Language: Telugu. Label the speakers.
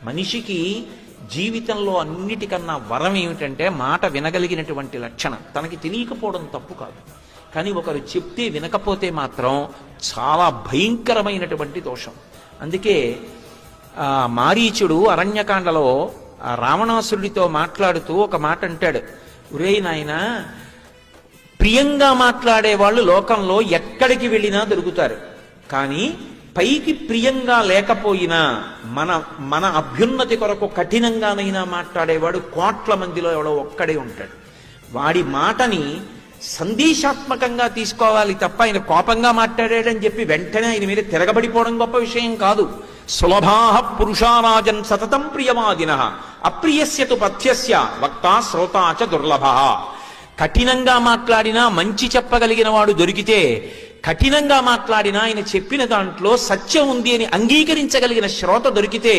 Speaker 1: మనిషికి జీవితంలో అన్నిటికన్నా వరం ఏమిటంటే మాట వినగలిగినటువంటి లక్షణం. తనకి తెలియకపోవడం తప్పు కాదు, కానీ ఒకరు చెప్తే వినకపోతే మాత్రం చాలా భయంకరమైనటువంటి దోషం. అందుకే మారీచుడు అరణ్యకాండలో రావణాసురుడితో మాట్లాడుతూ ఒక మాట అంటాడు, ఒరేయ్ నాయనా, ప్రియంగా మాట్లాడేవాళ్ళు లోకంలో ఎక్కడికి వెళ్ళినా దొరుకుతారు, కానీ పైకి ప్రియంగా లేకపోయినా మన అభ్యున్నతి కొరకు కఠినంగానైనా మాట్లాడేవాడు కోట్ల మందిలో ఎవడో ఒక్కడే ఉంటాడు. వాడి మాటని సందేశాత్మకంగా తీసుకోవాలి తప్ప ఆయన కోపంగా మాట్లాడాడని చెప్పి వెంటనే ఆయన మీద తిరగబడిపోవడం గొప్ప విషయం కాదు. సులభాః పురుషారాజన్ సతతం ప్రియవాదినః అప్రియస్యతు పథ్యస్య వక్తా శ్రోతా చ దుర్లభః. కఠినంగా మాట్లాడినా మంచి చెప్పగలిగిన వాడు దొరికితే, కఠినంగా మాట్లాడినా ఆయన చెప్పిన దాంట్లో సత్యం ఉంది అని అంగీకరించగలిగిన శ్రోత దొరికితే